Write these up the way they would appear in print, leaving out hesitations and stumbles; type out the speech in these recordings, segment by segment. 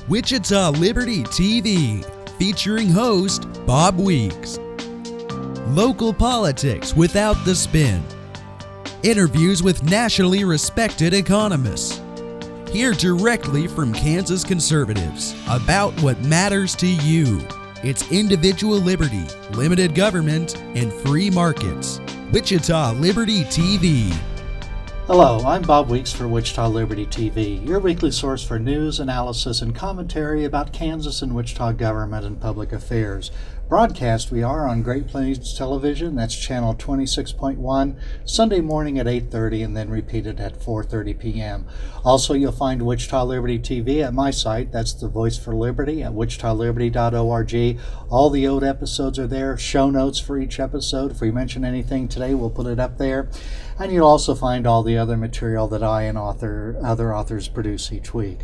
Wichita Liberty TV, featuring host Bob Weeks. Local politics without the spin. Interviews with nationally respected economists. Hear directly from Kansas conservatives about what matters to you. It's individual liberty, limited government, and free markets. Wichita Liberty TV. Hello, I'm Bob Weeks for Wichita Liberty TV, your weekly source for news, analysis, and commentary about Kansas and Wichita government and public affairs. Broadcast we are on Great Plains Television, that's channel 26.1, Sunday morning at 8:30 and then repeated at 4:30 p.m. Also, you'll find Wichita Liberty TV at my site, that's the Voice for Liberty at wichitaliberty.org. All the old episodes are there, show notes for each episode. If we mention anything today, we'll put it up there. And you'll also find all the other material that I and other authors produce each week.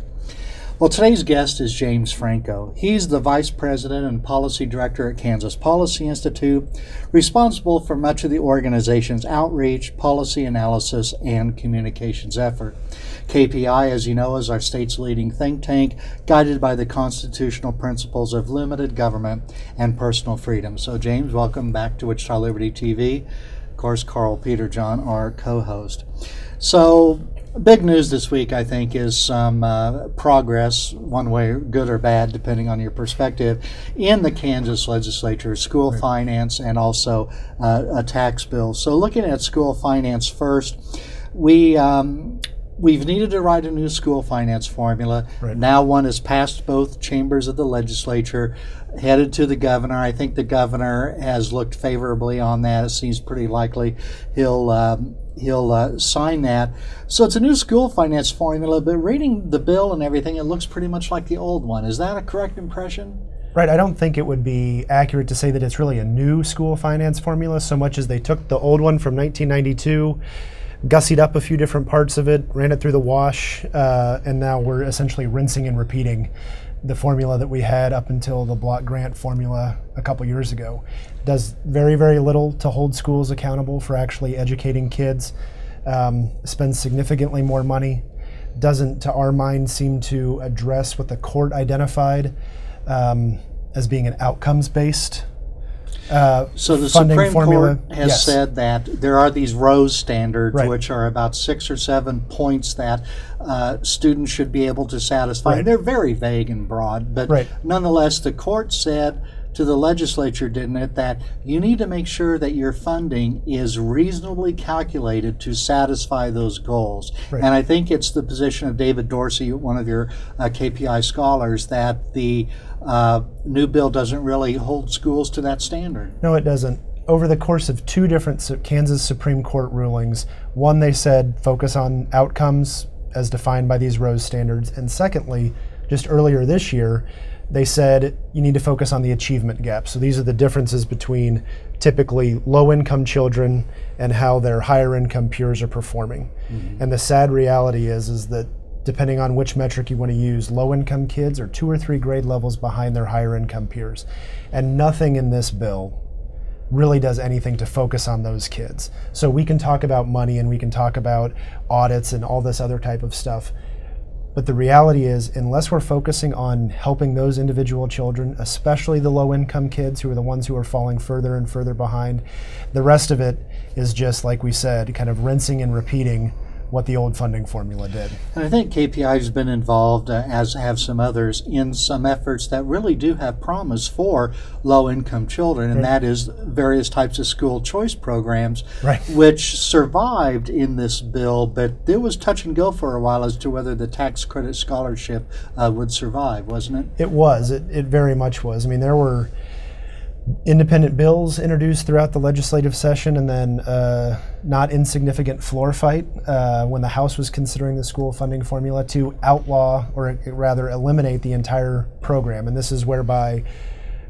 Well, today's guest is James Franko. He's the Vice President and Policy Director at Kansas Policy Institute, responsible for much of the organization's outreach, policy analysis, and communications effort. KPI, as you know, is our state's leading think tank, guided by the constitutional principles of limited government and personal freedom. So, James, welcome back to Wichita Liberty TV. Of course, Karl, Peterjohn, our co-host. So, big news this week, I think, is some progress, one way, good or bad, depending on your perspective, in the Kansas legislature, school finance and also a tax bill. So looking at school finance first, we've needed to write a new school finance formula. Right. Now one has passed both chambers of the legislature, headed to the governor. I think the governor has looked favorably on that. It seems pretty likely he'll sign that. So it's a new school finance formula, but reading the bill and everything, it looks pretty much like the old one. Is that a correct impression? Right. I don't think it would be accurate to say that it's really a new school finance formula so much as they took the old one from 1992, gussied up a few different parts of it, ran it through the wash, and now we're essentially rinsing and repeating the formula that we had up until the block grant formula a couple years ago. It does very, very little to hold schools accountable for actually educating kids, spends significantly more money, doesn't, to our mind, seem to address what the court identified as being an outcomes-based so the funding Supreme formula. Court has said that there are these Rose standards, right, which are about 6 or 7 points that students should be able to satisfy. Right. They're very vague and broad, but right, nonetheless, the court said to the legislature, didn't it, that you need to make sure that your funding is reasonably calculated to satisfy those goals. Right. And I think it's the position of David Dorsey, one of your KPI scholars, that the new bill doesn't really hold schools to that standard. No, it doesn't. Over the course of 2 different Kansas Supreme Court rulings, one, they said focus on outcomes as defined by these Rose standards, and secondly, just earlier this year, they said you need to focus on the achievement gap. So these are the differences between typically low-income children and how their higher-income peers are performing. Mm-hmm. And the sad reality is that depending on which metric you want to use, low-income kids are 2 or 3 grade levels behind their higher-income peers. And nothing in this bill really does anything to focus on those kids. So we can talk about money and we can talk about audits and all this other type of stuff. But the reality is, unless we're focusing on helping those individual children, especially the low-income kids who are the ones who are falling further and further behind, the rest of it is just, like we said, kind of rinsing and repeating what the old funding formula did. And I think KPI has been involved, as have some others, in some efforts that really do have promise for low-income children, and that is various types of school choice programs, right, which survived in this bill, but there was touch and go for a while as to whether the tax credit scholarship would survive, wasn't it? It was. It very much was. I mean, there were independent bills introduced throughout the legislative session, and then not insignificant floor fight when the House was considering the school funding formula to outlaw, or rather eliminate, the entire program. And this is whereby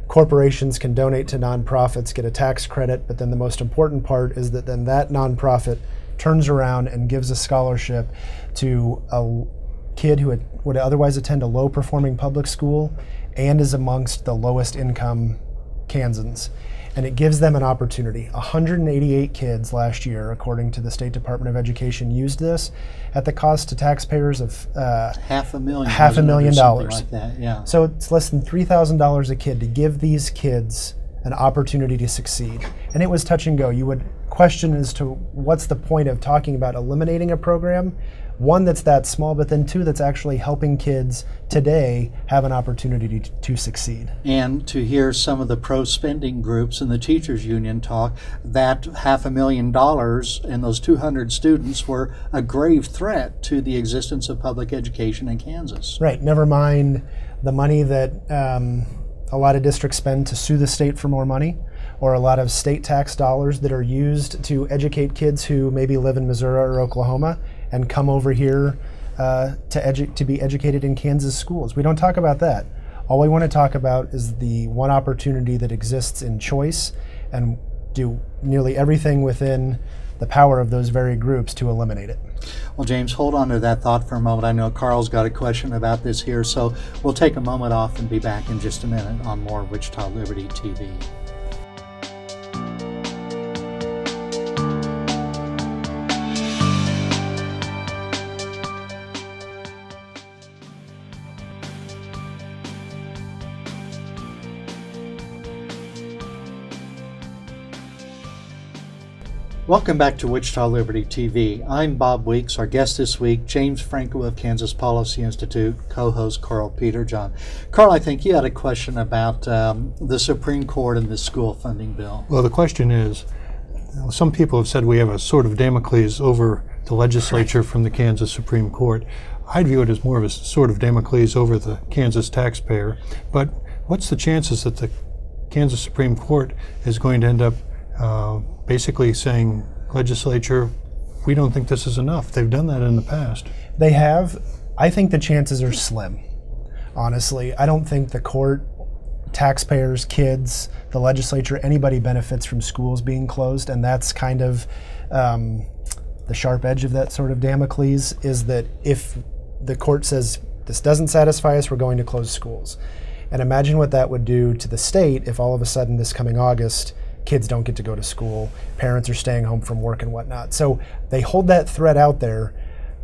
corporations can donate to nonprofits, get a tax credit, but then the most important part is that then that nonprofit turns around and gives a scholarship to a kid who would otherwise attend a low-performing public school and is amongst the lowest income Kansans. and it gives them an opportunity. 188 kids last year, according to the State Department of Education, used this at the cost to taxpayers of $500,000. Like that, yeah. So it's less than $3,000 a kid to give these kids an opportunity to succeed. And it was touch and go. You would question as to what's the point of talking about eliminating a program, one that's that small, but then two that's actually helping kids today have an opportunity to succeed. And to hear some of the pro-spending groups and the teachers union talk, that $500,000 and those 200 students were a grave threat to the existence of public education in Kansas. Right, never mind the money that a lot of districts spend to sue the state for more money, or a lot of state tax dollars that are used to educate kids who maybe live in Missouri or Oklahoma and come over here to be educated in Kansas schools. We don't talk about that. All we want to talk about is the one opportunity that exists in choice, and do nearly everything within the power of those very groups to eliminate it. Well, James, hold on to that thought for a moment. I know Karl's got a question about this here, so we'll take a moment off and be back in just a minute on more Wichita Liberty TV. Welcome back to Wichita Liberty TV. I'm Bob Weeks. Our guest this week, James Franko of Kansas Policy Institute, co-host Karl Peterjohn. Karl, I think you had a question about the Supreme Court and the school funding bill. Well, the question is, some people have said we have a sort of Damocles over the legislature from the Kansas Supreme Court. I'd view it as more of a sort of Damocles over the Kansas taxpayer. But what's the chances that the Kansas Supreme Court is going to end up basically saying, legislature, we don't think this is enough? They've done that in the past. They have. I think the chances are slim, honestly. I don't think the court, taxpayers, kids, the legislature, anybody benefits from schools being closed, and that's kind of the sharp edge of that sort of Damocles, is that if the court says, this doesn't satisfy us, we're going to close schools. And imagine what that would do to the state if all of a sudden this coming August, kids don't get to go to school, parents are staying home from work and whatnot. So they hold that threat out there,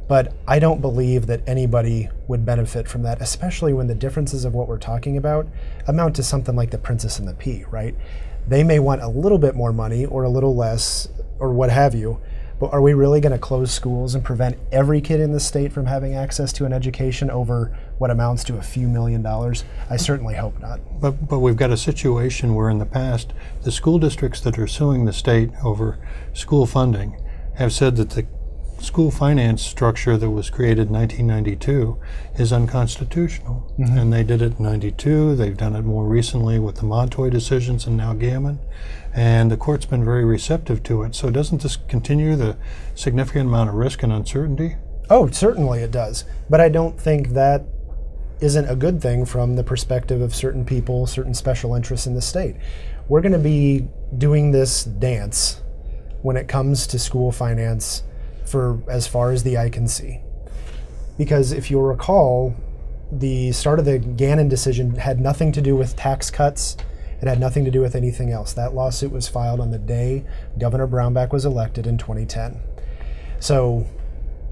but I don't believe that anybody would benefit from that, especially when the differences of what we're talking about amount to something like the Princess and the Pea, right? They may want a little bit more money or a little less or what have you, but are we really going to close schools and prevent every kid in the state from having access to an education over what amounts to a few $1 million? I certainly hope not. But we've got a situation where in the past, the school districts that are suing the state over school funding have said that the school finance structure that was created in 1992 is unconstitutional. Mm-hmm. And they did it in 92. They've done it more recently with the Montoy decisions and now Gammon. And the court's been very receptive to it. So doesn't this continue the significant amount of risk and uncertainty? Oh, certainly it does. But I don't think that isn't a good thing from the perspective of certain people, certain special interests in the state. We're going to be doing this dance when it comes to school finance for as far as the eye can see. Because if you'll recall, the start of the Gannon decision had nothing to do with tax cuts. It had nothing to do with anything else. That lawsuit was filed on the day Governor Brownback was elected in 2010. So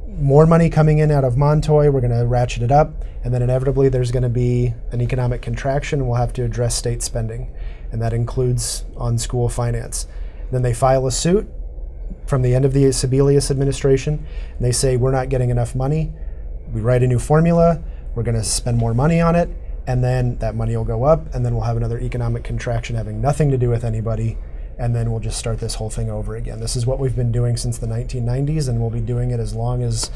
more money coming in out of Montoy, we're going to ratchet it up, and then inevitably there's going to be an economic contraction, and we'll have to address state spending, and that includes on school finance. Then they file a suit from the end of the Sebelius administration, and they say we're not getting enough money. We write a new formula, we're going to spend more money on it, and then that money will go up, and then we'll have another economic contraction having nothing to do with anybody, and then we'll just start this whole thing over again. This is what we've been doing since the 1990s, and we'll be doing it as long as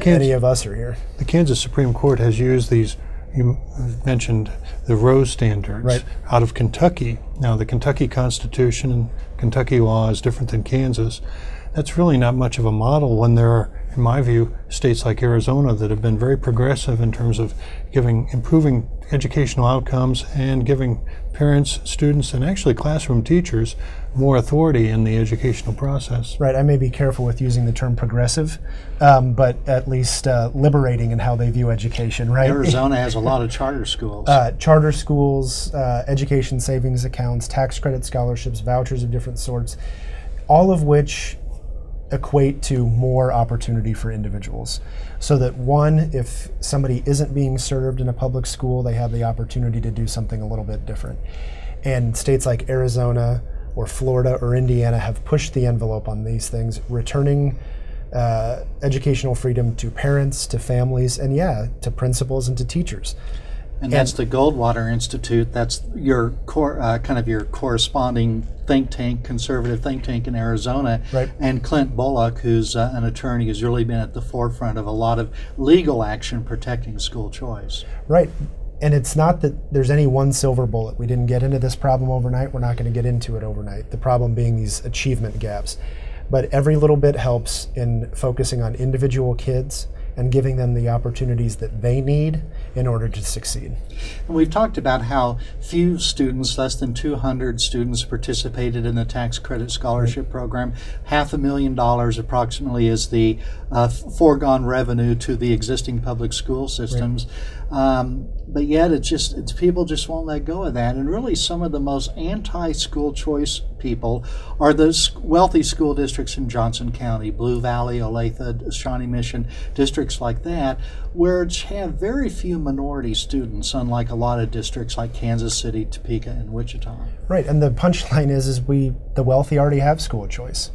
any of us are here. The Kansas Supreme Court has used these, you mentioned the Rose standards, right, out of Kentucky. Now the Kentucky Constitution and Kentucky law is different than Kansas. That's really not much of a model when there are in my view, states like Arizona that have been very progressive in terms of improving educational outcomes and giving parents, students, and actually classroom teachers more authority in the educational process. Right, I may be careful with using the term progressive, but at least liberating in how they view education, right? Arizona has a lot of charter schools. Charter schools, education savings accounts, tax credit scholarships, vouchers of different sorts, all of which equate to more opportunity for individuals. So that one, if somebody isn't being served in a public school, they have the opportunity to do something a little bit different. And states like Arizona or Florida or Indiana have pushed the envelope on these things, returning educational freedom to parents, to families, and to principals and to teachers. And that's the Goldwater Institute. That's your kind of your corresponding think tank, conservative think tank in Arizona. Right. And Clint Bullock, who's an attorney, has really been at the forefront of a lot of legal action protecting school choice. Right. And it's not that there's any one silver bullet. We didn't get into this problem overnight. We're not going to get into it overnight. The problem being these achievement gaps. But every little bit helps in focusing on individual kids and giving them the opportunities that they need in order to succeed. And we've talked about how few students, less than 200 students, participated in the tax credit scholarship program. $500,000 approximately is the foregone revenue to the existing public school systems. But yet it's people just won't let go of that. And really some of the most anti-school choice people are the wealthy school districts in Johnson County, Blue Valley, Olathe, Shawnee Mission, districts like that, where have very few minority students, unlike a lot of districts like Kansas City, Topeka, and Wichita. Right, and the punchline is the wealthy already have school choice.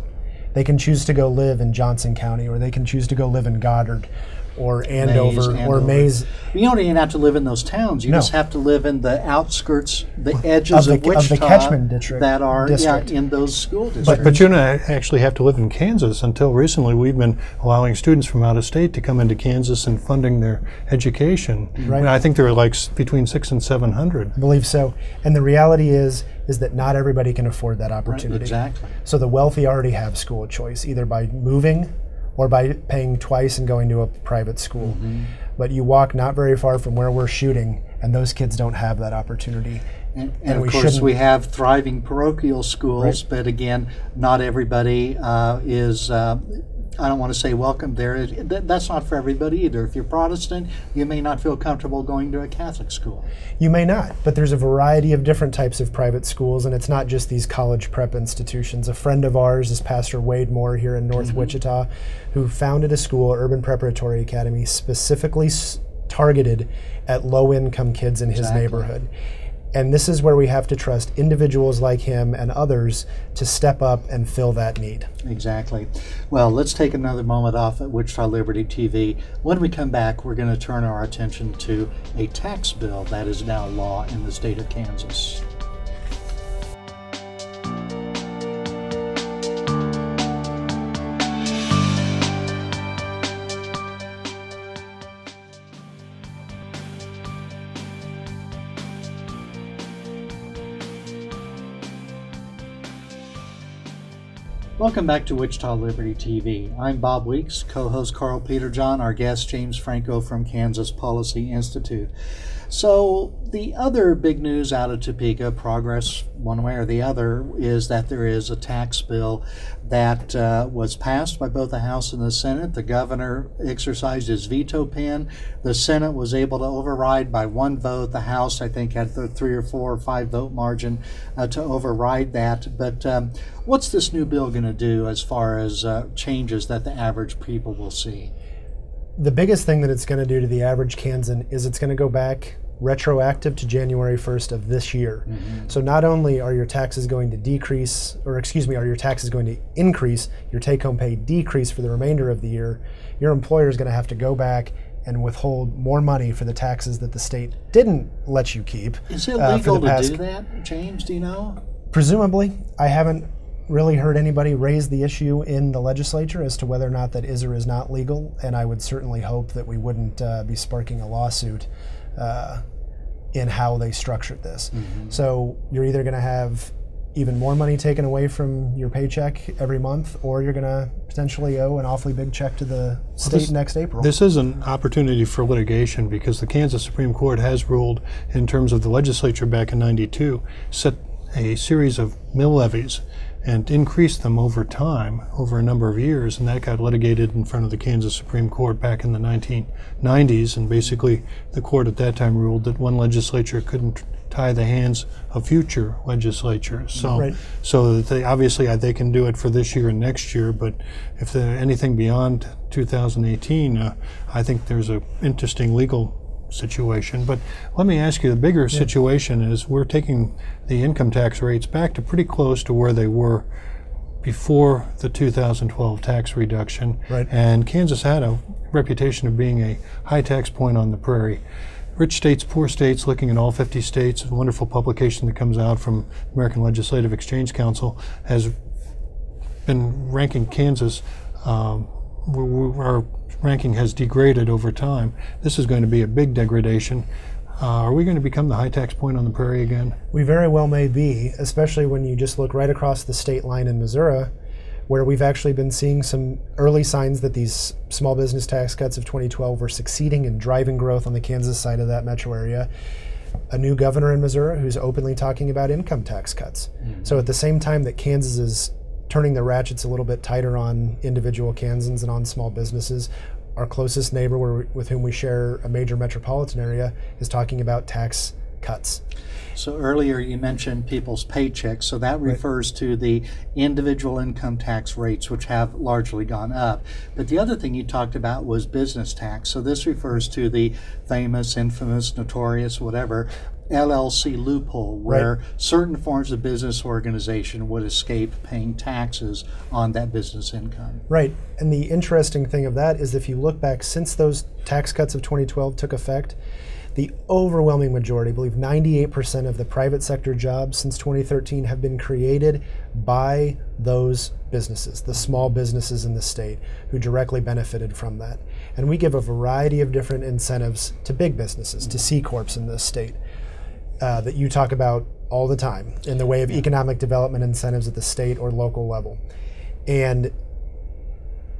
They can choose to go live in Johnson County, or they can choose to go live in Goddard, or Andover, or Mays. You don't even have to live in those towns. You just have to live in the outskirts, the edges of Wichita, of the catchment district that are in those school districts. But you don't actually have to live in Kansas. Until recently, we've been allowing students from out of state to come into Kansas and funding their education. Right. I mean, I think there are like between 600 and 700. I believe so. And the reality is that not everybody can afford that opportunity. Right, exactly. So the wealthy already have school choice, either by moving or by paying twice and going to a private school. Mm-hmm. But you walk not very far from where we're shooting, and those kids don't have that opportunity. And of course, we have thriving parochial schools, right. But again, not everybody is, I don't want to say welcome there. That's not for everybody either. If you're Protestant, you may not feel comfortable going to a Catholic school. You may not, but there's a variety of different types of private schools, and it's not just these college prep institutions. A friend of ours is Pastor Wade Moore here in North Wichita, who founded a school, Urban Preparatory Academy, specifically targeted at low-income kids in his neighborhood. And this is where we have to trust individuals like him and others to step up and fill that need. Exactly. Well, let's take another moment off at Wichita Liberty TV. When we come back, we're going to turn our attention to a tax bill that is now law in the state of Kansas. Welcome back to Wichita Liberty TV. I'm Bob Weeks, co-host Karl Peterjohn, our guest James Franko from Kansas Policy Institute. So the other big news out of Topeka, progress one way or the other, is that there is a tax bill that was passed by both the House and the Senate. The governor exercised his veto pen. The Senate was able to override by one vote. The House, I think, had the 3 or 4 or 5 vote margin to override that. But what's this new bill going to do as far as changes that the average people will see? The biggest thing that it's going to do to the average Kansan is it's going to go back retroactive to January 1st of this year. So not only are your taxes going to decrease, or excuse me, are your taxes going to increase, your take-home pay decrease for the remainder of the year, your employer is going to have to go back and withhold more money for the taxes that the state didn't let you keep. Is it legal to do that, James? Do you know? Presumably. I haven't really heard anybody raise the issue in the legislature as to whether or not that is or is not legal, and I would certainly hope that we wouldn't be sparking a lawsuit in how they structured this. So you're either going to have even more money taken away from your paycheck every month, or you're going to potentially owe an awfully big check to the state next April. This is an opportunity for litigation because the Kansas Supreme Court has ruled, in terms of the legislature back in '92, set a series of mill levies and increased them over time, over a number of years, and that got litigated in front of the Kansas Supreme Court back in the 1990s, and basically the court at that time ruled that one legislature couldn't tie the hands of future legislatures. So, so that they obviously they can do it for this year and next year, but if there's anything beyond 2018, I think there's an interesting legal situation. But let me ask you, the bigger situation is we're taking the income tax rates back to pretty close to where they were before the 2012 tax reduction. And Kansas had a reputation of being a high tax point on the prairie. Rich States, Poor States, looking at all 50 states, a wonderful publication that comes out from American Legislative Exchange Council, has been ranking Kansas. Our ranking has degraded over time. This is going to be a big degradation. Are we going to become the high tax point on the prairie again? We very well may be, especially when you just look right across the state line in Missouri, where we've actually been seeing some early signs that these small business tax cuts of 2012 were succeeding in driving growth on the Kansas side of that metro area. A new governor in Missouri who's openly talking about income tax cuts. So at the same time that Kansas is turning the ratchets a little bit tighter on individual Kansans and on small businesses, our closest neighbor with whom we share a major metropolitan area is talking about tax cuts. So earlier you mentioned people's paychecks, so that refers to the individual income tax rates, which have largely gone up. But the other thing you talked about was business tax. So this refers to the famous, infamous, notorious, whatever, LLC loophole, where certain forms of business organization would escape paying taxes on that business income. Right, and the interesting thing of that is if you look back since those tax cuts of 2012 took effect, the overwhelming majority, I believe 98% of the private sector jobs since 2013 have been created by those businesses, the small businesses in the state who directly benefited from that. And we give a variety of different incentives to big businesses, to C Corps in this state, that you talk about all the time in the way of economic development incentives at the state or local level. And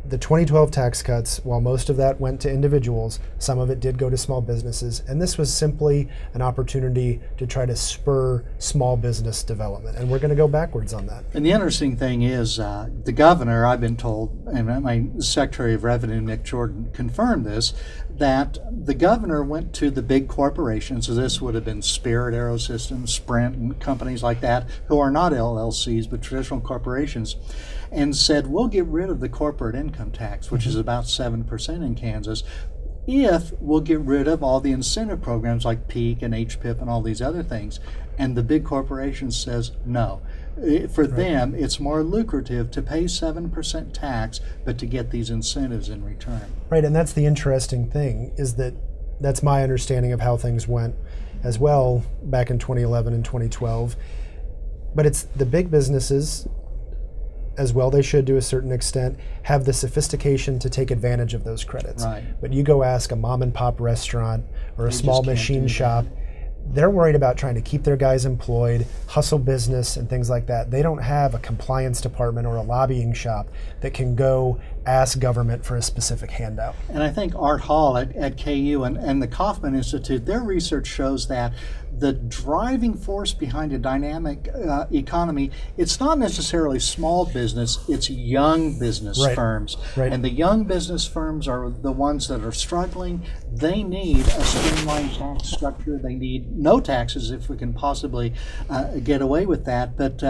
the 2012 tax cuts, while most of that went to individuals, some of it did go to small businesses, and this was simply an opportunity to try to spur small business development, and we're going to go backwards on that. And the interesting thing is the governor, I've been told, and my Secretary of Revenue, Nick Jordan, confirmed this, that the governor went to the big corporations, so this would have been Spirit Aerosystems, Sprint, and companies like that, who are not LLCs but traditional corporations, and said, we'll get rid of the corporate income tax, which is about 7% in Kansas, if we'll get rid of all the incentive programs like PEAK and HPIP and all these other things. And the big corporation says no. For them, it's more lucrative to pay 7% tax, but to get these incentives in return. Right, and that's the interesting thing, is that that's my understanding of how things went as well back in 2011 and 2012. But it's the big businesses, as well they should to a certain extent, have the sophistication to take advantage of those credits. But you go ask a mom and pop restaurant or a small machine shop, they're worried about trying to keep their guys employed, hustle business and things like that. They don't have a compliance department or a lobbying shop that can go ask government for a specific handout. And I think Art Hall at KU and the Kauffman Institute, their research shows that the driving force behind a dynamic economy, it's not necessarily small business, it's young business firms. And the young business firms are the ones that are struggling. They need a streamlined tax structure. They need no taxes if we can possibly get away with that. But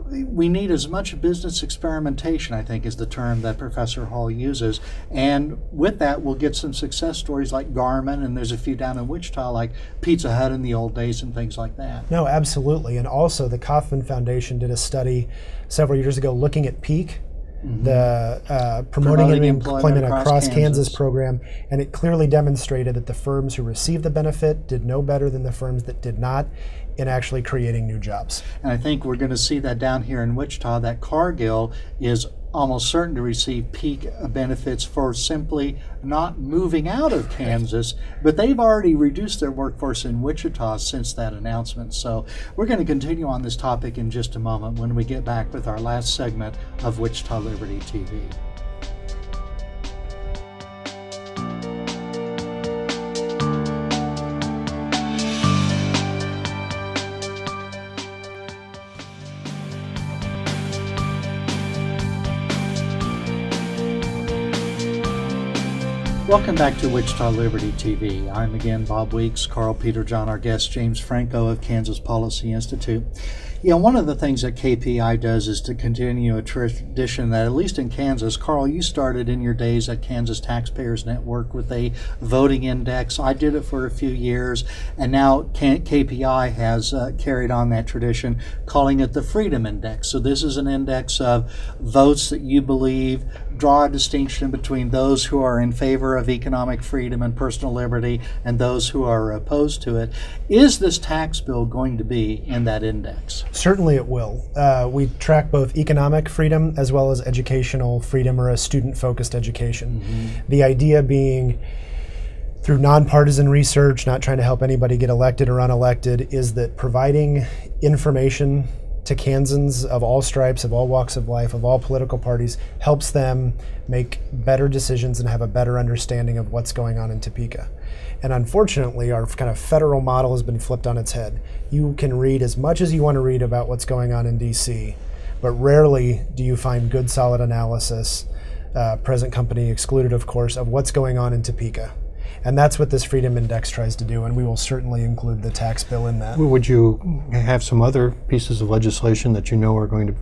we need as much business experimentation, I think, is the term that Professor Hall uses. And with that, we'll get some success stories like Garmin, and there's a few down in Wichita like Pizza Hut in the old days and things like that. No, absolutely. And also the Kauffman Foundation did a study several years ago looking at PEAK, the Promoting Employment Across Kansas program, and it clearly demonstrated that the firms who received the benefit did no better than the firms that did not in actually creating new jobs. And I think we're going to see that down here in Wichita, that Cargill is almost certain to receive peak benefits for simply not moving out of Kansas, but they've already reduced their workforce in Wichita since that announcement. So we're going to continue on this topic in just a moment when we get back with our last segment of Wichita Liberty TV. Welcome back to Wichita Liberty TV. I'm again Bob Weeks, Karl, Peterjohn, our guest James Franko of Kansas Policy Institute. You know, one of the things that KPI does is to continue a tradition that, at least in Kansas, Karl, you started in your days at Kansas Taxpayers Network with a voting index. I did it for a few years, and now KPI has carried on that tradition, calling it the Freedom Index. So this is an index of votes that you believe draw a distinction between those who are in favor of economic freedom and personal liberty and those who are opposed to it. Is this tax bill going to be in that index? Certainly it will. We track both economic freedom as well as educational freedom, or a student-focused education. Mm-hmm. The idea being, through nonpartisan research, not trying to help anybody get elected or unelected, is that providing information to Kansans of all stripes, of all walks of life, of all political parties, helps them make better decisions and have a better understanding of what's going on in Topeka. And unfortunately, our kind of federal model has been flipped on its head. You can read as much as you want to read about what's going on in DC, but rarely do you find good, solid analysis, present company excluded, of course, of what's going on in Topeka. And that's what this Freedom Index tries to do, and we will certainly include the tax bill in that. Would you have some other pieces of legislation that you know are going to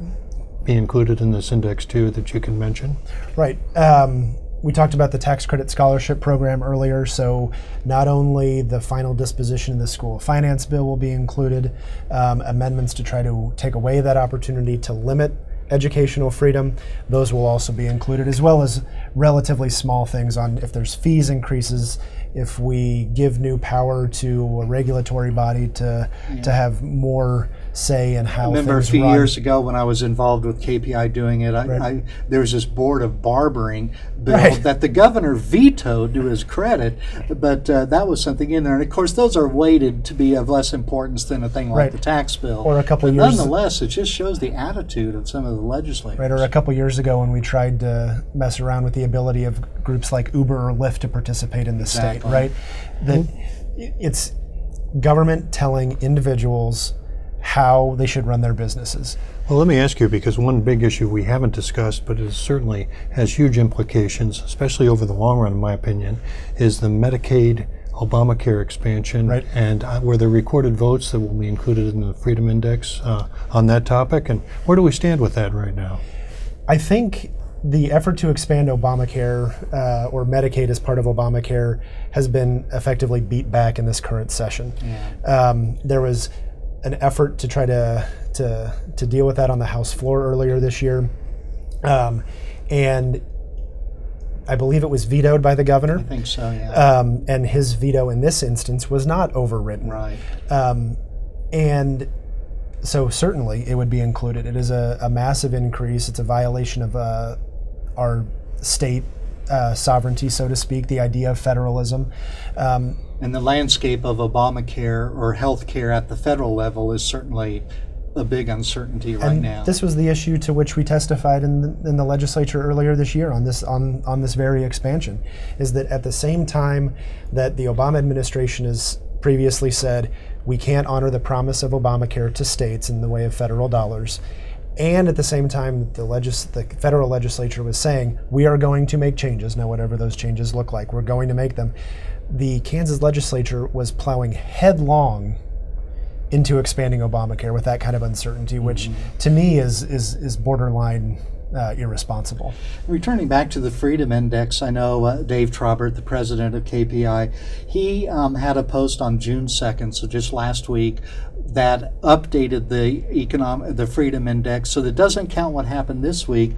be included in this index too that you can mention? Right. We talked about the tax credit scholarship program earlier, so not only the final disposition of the school finance bill will be included, amendments to try to take away that opportunity to limit educational freedom, those will also be included, as well as relatively small things on if there's fees increases, if we give new power to a regulatory body to have more say in how things run. I remember a few years ago when I was involved with KPI doing it, there was this board of barbering bill that the governor vetoed, to his credit, but that was something in there. And of course, those are weighted to be of less importance than a thing like the tax bill. Or a couple but years. Nonetheless, it just shows the attitude of some of the legislators. Right, or a couple years ago when we tried to mess around with the ability of groups like Uber or Lyft to participate in the state, right? That it's government telling individuals how they should run their businesses. Well, let me ask you, because one big issue we haven't discussed, but it certainly has huge implications, especially over the long run, in my opinion, is the Medicaid Obamacare expansion, and were there recorded votes that will be included in the Freedom Index on that topic, and where do we stand with that right now? I think the effort to expand Obamacare or Medicaid as part of Obamacare has been effectively beat back in this current session. There was an effort to try to deal with that on the House floor earlier this year, and I believe it was vetoed by the governor. I think so, yeah. And his veto in this instance was not overridden. Right. And so certainly it would be included. It is a massive increase. It's a violation of our state sovereignty, so to speak, the idea of federalism. And the landscape of Obamacare or health care at the federal level is certainly a big uncertainty right now. This was the issue to which we testified in the legislature earlier this year on this very expansion, is that at the same time that the Obama administration has previously said we can't honor the promise of Obamacare to states in the way of federal dollars, and at the same time the federal legislature was saying we are going to make changes, now whatever those changes look like, we're going to make them. The Kansas legislature was plowing headlong into expanding Obamacare with that kind of uncertainty, which to me is borderline irresponsible. Returning back to the Freedom Index, I know Dave Trobert, the president of KPI, he had a post on June 2nd, so just last week, that updated the Freedom Index, so that doesn't count what happened this week,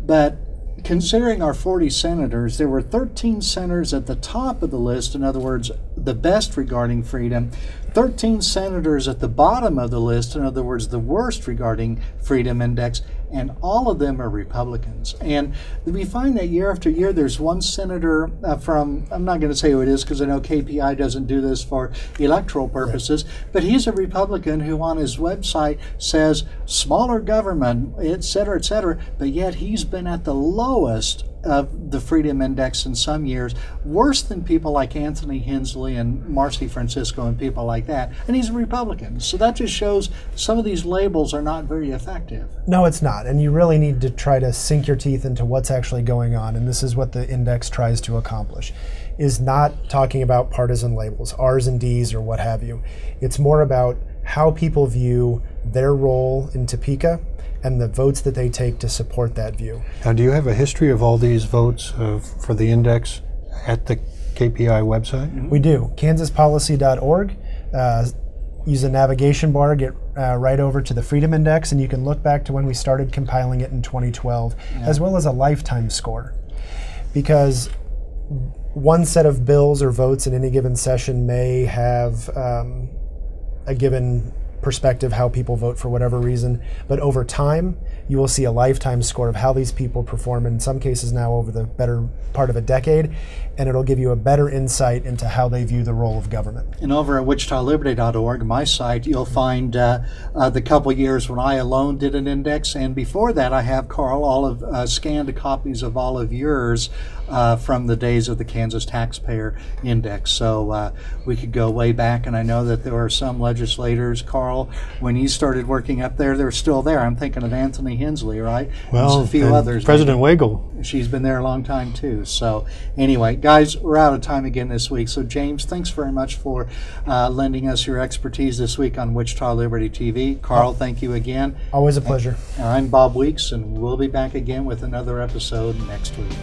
but considering our 40 senators, there were 13 senators at the top of the list. In other words, the best regarding freedom, 13 senators at the bottom of the list, in other words, the worst regarding freedom index, and all of them are Republicans. And we find that year after year, there's one senator from, I'm not going to say who it is because I know KPI doesn't do this for electoral purposes, but he's a Republican who on his website says smaller government, et cetera, but yet he's been at the lowest of the Freedom Index in some years, worse than people like Anthony Hensley and Marcy Francisco and people like that. And he's a Republican. So that just shows some of these labels are not very effective. No, it's not. And you really need to try to sink your teeth into what's actually going on. And this is what the index tries to accomplish, is not talking about partisan labels, R's and D's or what have you. It's more about how people view their role in Topeka and the votes that they take to support that view. Now, do you have a history of all these votes for the index at the KPI website? We do. kansaspolicy.org. Use a navigation bar, get right over to the Freedom Index, and you can look back to when we started compiling it in 2012, as well as a lifetime score. Because one set of bills or votes in any given session may have a given perspective how people vote for whatever reason, but over time you will see a lifetime score of how these people perform, in some cases now over the better part of a decade, and it'll give you a better insight into how they view the role of government. And over at wichitaliberty.org, my site, you'll find the couple years when I alone did an index, and before that I have, Karl, all of scanned copies of all of yours from the days of the Kansas Taxpayer Index. So we could go way back, and I know that there are some legislators, Karl, when you started working up there, they're still there. I'm thinking of Anthony Hensley, right? Well, a few others. President Wagle. She's been there a long time too. So anyway, guys, we're out of time again this week. So James, thanks very much for lending us your expertise this week on Wichita Liberty TV. Karl, thank you again. Always a pleasure. I'm Bob Weeks, and we'll be back again with another episode next week.